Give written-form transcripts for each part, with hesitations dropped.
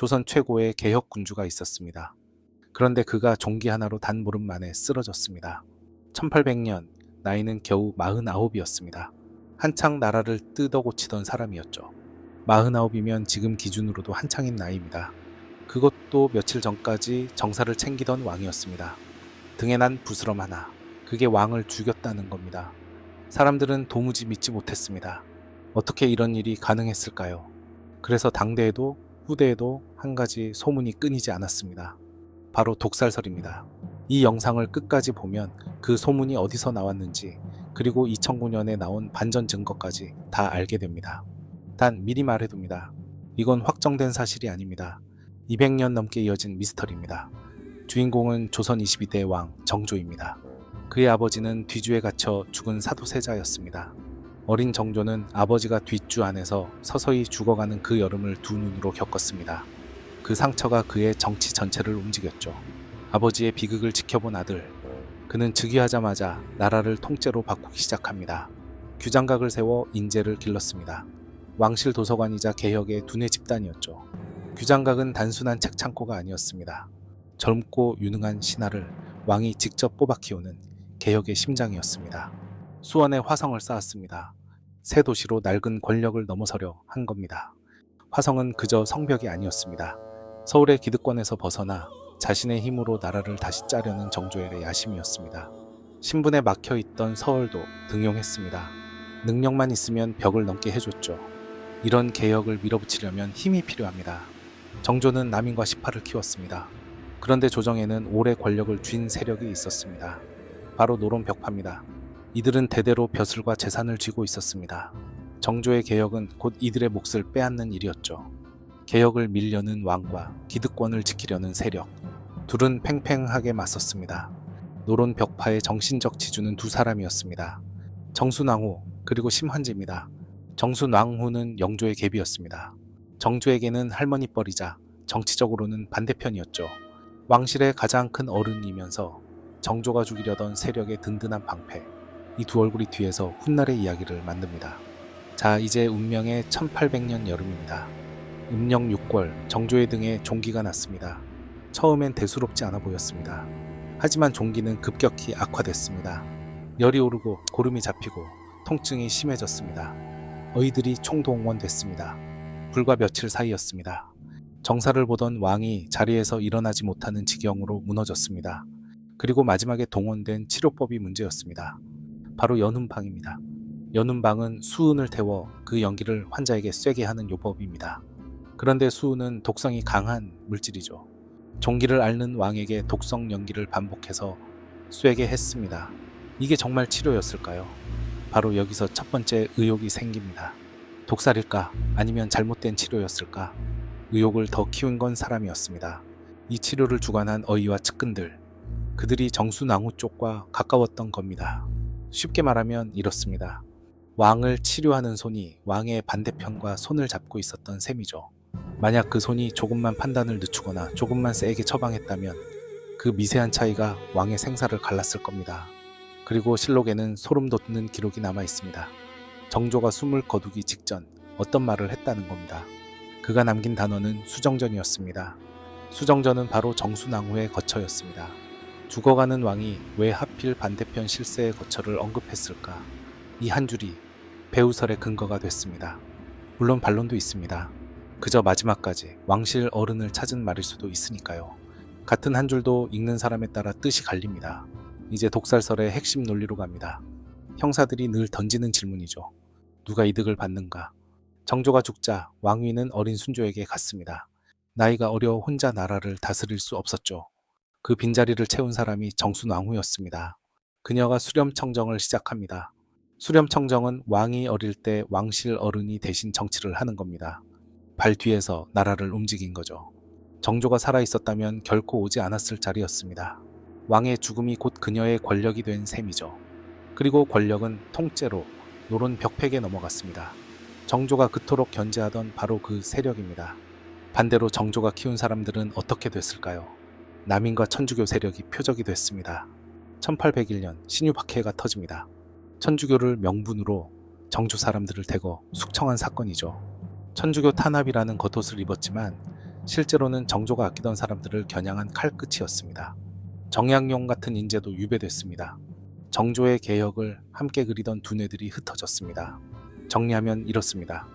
조선 최고의 개혁군주가 있었습니다. 그런데 그가 종기 하나로 단 보름 만에 쓰러졌습니다. 1800년, 나이는 겨우 49이었습니다. 한창 나라를 뜯어고치던 사람이었죠. 49이면 지금 기준으로도 한창인 나이입니다. 그것도 며칠 전까지 정사를 챙기던 왕이었습니다. 등에 난 부스럼 하나, 그게 왕을 죽였다는 겁니다. 사람들은 도무지 믿지 못했습니다. 어떻게 이런 일이 가능했을까요? 그래서 당대에도 후대에도 한 가지 소문이 끊이지 않았습니다. 바로 독살설입니다. 이 영상을 끝까지 보면 그 소문이 어디서 나왔는지, 그리고 2009년에 나온 반전 증거까지 다 알게 됩니다. 단 미리 말해둡니다. 이건 확정된 사실이 아닙니다. 200년 넘게 이어진 미스터리입니다. 주인공은 조선 22대 왕 정조입니다. 그의 아버지는 뒤주에 갇혀 죽은 사도세자였습니다. 어린 정조는 아버지가 뒷주 안에서 서서히 죽어가는 그 여름을 두 눈으로 겪었습니다. 그 상처가 그의 정치 전체를 움직였죠. 아버지의 비극을 지켜본 아들, 그는 즉위하자마자 나라를 통째로 바꾸기 시작합니다. 규장각을 세워 인재를 길렀습니다. 왕실 도서관이자 개혁의 두뇌 집단이었죠. 규장각은 단순한 책 창고가 아니었습니다. 젊고 유능한 신하를 왕이 직접 뽑아 키우는 개혁의 심장이었습니다. 수원에 화성을 쌓았습니다. 새 도시로 낡은 권력을 넘어서려 한 겁니다. 화성은 그저 성벽이 아니었습니다. 서울의 기득권에서 벗어나 자신의 힘으로 나라를 다시 짜려는 정조의 야심이었습니다. 신분에 막혀있던 서울도 등용했습니다. 능력만 있으면 벽을 넘게 해줬죠. 이런 개혁을 밀어붙이려면 힘이 필요합니다. 정조는 남인과 18을 키웠습니다. 그런데 조정에는 오래 권력을 쥔 세력이 있었습니다. 바로 노론벽파입니다. 이들은 대대로 벼슬과 재산을 쥐고 있었습니다. 정조의 개혁은 곧 이들의 몫을 빼앗는 일이었죠. 개혁을 밀려는 왕과 기득권을 지키려는 세력, 둘은 팽팽하게 맞섰습니다. 노론벽파의 정신적 지주는 두 사람이었습니다. 정순왕후 그리고 심환지입니다. 정순왕후는 영조의 계비였습니다. 정조에게는 할머니뻘이자 정치적으로는 반대편이었죠. 왕실의 가장 큰 어른이면서 정조가 죽이려던 세력의 든든한 방패, 이 두 얼굴이 뒤에서 훗날의 이야기를 만듭니다. 자, 이제 운명의 1800년 여름입니다. 음력 6월 정조의 등에 종기가 났습니다. 처음엔 대수롭지 않아 보였습니다. 하지만 종기는 급격히 악화됐습니다. 열이 오르고 고름이 잡히고 통증이 심해졌습니다. 어이들이 총동원됐습니다. 불과 며칠 사이였습니다. 정사를 보던 왕이 자리에서 일어나지 못하는 지경으로 무너졌습니다. 그리고 마지막에 동원된 치료법이 문제였습니다. 바로 연훈방입니다. 연훈방은 수은을 태워 그 연기를 환자에게 쐬게 하는 요법입니다. 그런데 수은은 독성이 강한 물질이죠. 종기를 앓는 왕에게 독성 연기를 반복해서 쐬게 했습니다. 이게 정말 치료였을까요? 바로 여기서 첫 번째 의혹이 생깁니다. 독살일까? 아니면 잘못된 치료였을까? 의혹을 더 키운 건 사람이었습니다. 이 치료를 주관한 어이와 측근들, 그들이 정순왕후 쪽과 가까웠던 겁니다. 쉽게 말하면 이렇습니다. 왕을 치료하는 손이 왕의 반대편과 손을 잡고 있었던 셈이죠. 만약 그 손이 조금만 판단을 늦추거나 조금만 세게 처방했다면 그 미세한 차이가 왕의 생사를 갈랐을 겁니다. 그리고 실록에는 소름 돋는 기록이 남아 있습니다. 정조가 숨을 거두기 직전 어떤 말을 했다는 겁니다. 그가 남긴 단어는 수정전이었습니다. 수정전은 바로 정순왕후의 거처였습니다. 죽어가는 왕이 왜 하필 반대편 실세의 거처를 언급했을까? 이 한 줄이 배우설의 근거가 됐습니다. 물론 반론도 있습니다. 그저 마지막까지 왕실 어른을 찾은 말일 수도 있으니까요. 같은 한 줄도 읽는 사람에 따라 뜻이 갈립니다. 이제 독살설의 핵심 논리로 갑니다. 형사들이 늘 던지는 질문이죠. 누가 이득을 받는가? 정조가 죽자 왕위는 어린 순조에게 갔습니다. 나이가 어려 혼자 나라를 다스릴 수 없었죠. 그 빈자리를 채운 사람이 정순왕후였습니다. 그녀가 수렴청정을 시작합니다. 수렴청정은 왕이 어릴 때 왕실 어른이 대신 정치를 하는 겁니다. 발 뒤에서 나라를 움직인 거죠. 정조가 살아있었다면 결코 오지 않았을 자리였습니다. 왕의 죽음이 곧 그녀의 권력이 된 셈이죠. 그리고 권력은 통째로 노론 벽팩에 넘어갔습니다. 정조가 그토록 견제하던 바로 그 세력입니다. 반대로 정조가 키운 사람들은 어떻게 됐을까요? 남인과 천주교 세력이 표적이 됐습니다. 1801년 신유박해가 터집니다. 천주교를 명분으로 정조 사람들을 대거 숙청한 사건이죠. 천주교 탄압이라는 겉옷을 입었지만 실제로는 정조가 아끼던 사람들을 겨냥한 칼끝이었습니다. 정약용 같은 인재도 유배됐습니다. 정조의 개혁을 함께 그리던 두뇌들이 흩어졌습니다. 정리하면 이렇습니다.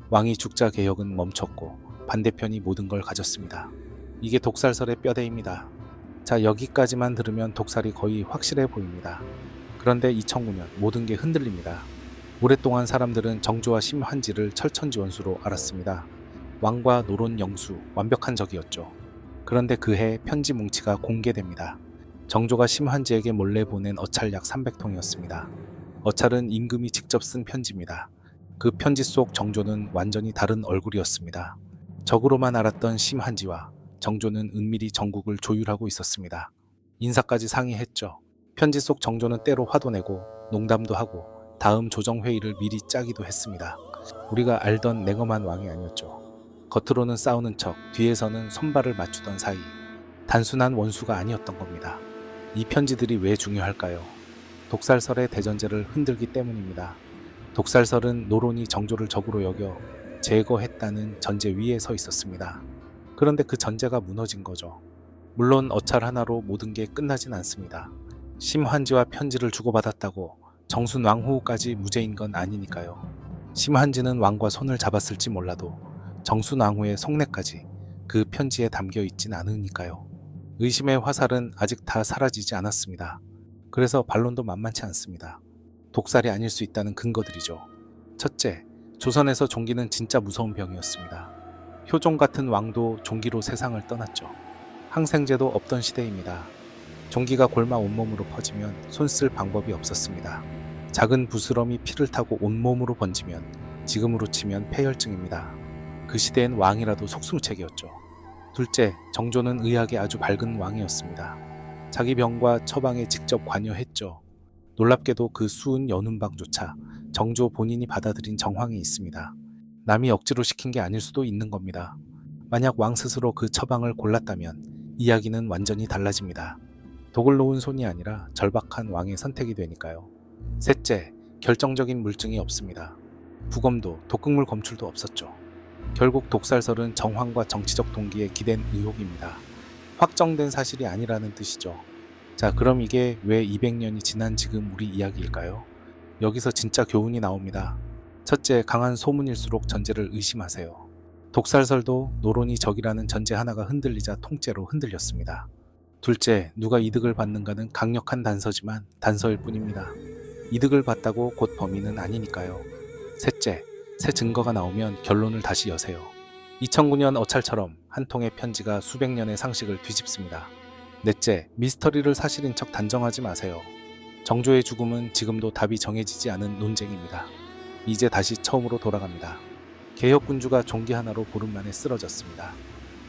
왕이 죽자 개혁은 멈췄고 반대편이 모든 걸 가졌습니다. 이게 독살설의 뼈대입니다. 자, 여기까지만 들으면 독살이 거의 확실해 보입니다. 그런데 2009년 모든 게 흔들립니다. 오랫동안 사람들은 정조와 심환지를 철천지원수로 알았습니다. 왕과 노론 영수, 완벽한 적이었죠. 그런데 그해 편지 뭉치가 공개됩니다. 정조가 심환지에게 몰래 보낸 어찰 약 300통이었습니다. 어찰은 임금이 직접 쓴 편지입니다. 그 편지 속 정조는 완전히 다른 얼굴이었습니다. 적으로만 알았던 심한지와 정조는 은밀히 전국을 조율하고 있었습니다. 인사까지 상의했죠. 편지 속 정조는 때로 화도 내고 농담도 하고 다음 조정회의를 미리 짜기도 했습니다. 우리가 알던 냉엄한 왕이 아니었죠. 겉으로는 싸우는 척, 뒤에서는 손발을 맞추던 사이. 단순한 원수가 아니었던 겁니다. 이 편지들이 왜 중요할까요? 독살설의 대전제를 흔들기 때문입니다. 독살설은 노론이 정조를 적으로 여겨 제거했다는 전제 위에 서 있었습니다. 그런데 그 전제가 무너진 거죠. 물론 어찰 하나로 모든 게 끝나진 않습니다. 심환지와 편지를 주고받았다고 정순 왕후까지 무죄인 건 아니니까요. 심환지는 왕과 손을 잡았을지 몰라도 정순 왕후의 속내까지 그 편지에 담겨 있진 않으니까요. 의심의 화살은 아직 다 사라지지 않았습니다. 그래서 반론도 만만치 않습니다. 독살이 아닐 수 있다는 근거들이죠. 첫째, 조선에서 종기는 진짜 무서운 병이었습니다. 효종 같은 왕도 종기로 세상을 떠났죠. 항생제도 없던 시대입니다. 종기가 골마 온몸으로 퍼지면 손 쓸 방법이 없었습니다. 작은 부스럼이 피를 타고 온몸으로 번지면 지금으로 치면 폐혈증입니다. 그 시대엔 왕이라도 속수무책이었죠. 둘째, 정조는 의학에 아주 밝은 왕이었습니다. 자기 병과 처방에 직접 관여했죠. 놀랍게도 그 수은 연운방조차 정조 본인이 받아들인 정황이 있습니다. 남이 억지로 시킨 게 아닐 수도 있는 겁니다. 만약 왕 스스로 그 처방을 골랐다면 이야기는 완전히 달라집니다. 독을 놓은 손이 아니라 절박한 왕의 선택이 되니까요. 셋째, 결정적인 물증이 없습니다. 부검도 독극물 검출도 없었죠. 결국 독살설은 정황과 정치적 동기에 기댄 의혹입니다. 확정된 사실이 아니라는 뜻이죠. 자, 그럼 이게 왜 200년이 지난 지금 우리 이야기일까요? 여기서 진짜 교훈이 나옵니다. 첫째, 강한 소문일수록 전제를 의심하세요. 독살설도 노론이 적이라는 전제 하나가 흔들리자 통째로 흔들렸습니다. 둘째, 누가 이득을 받는가는 강력한 단서지만 단서일 뿐입니다. 이득을 봤다고 곧 범인은 아니니까요. 셋째, 새 증거가 나오면 결론을 다시 여세요. 2009년 어찰처럼 한 통의 편지가 수백 년의 상식을 뒤집습니다. 넷째, 미스터리를 사실인 척 단정하지 마세요. 정조의 죽음은 지금도 답이 정해지지 않은 논쟁입니다. 이제 다시 처음으로 돌아갑니다. 개혁군주가 종기 하나로 보름 만에 쓰러졌습니다.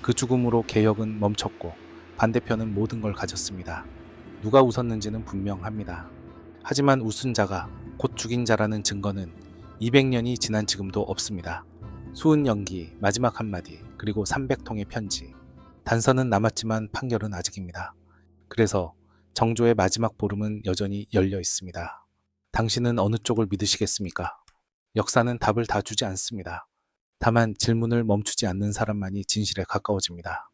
그 죽음으로 개혁은 멈췄고 반대편은 모든 걸 가졌습니다. 누가 웃었는지는 분명합니다. 하지만 웃은 자가 곧 죽인 자라는 증거는 200년이 지난 지금도 없습니다. 수은 연기, 마지막 한마디, 그리고 300통의 편지. 단서는 남았지만 판결은 아직입니다. 그래서 정조의 마지막 보름은 여전히 열려 있습니다. 당신은 어느 쪽을 믿으시겠습니까? 역사는 답을 다 주지 않습니다. 다만 질문을 멈추지 않는 사람만이 진실에 가까워집니다.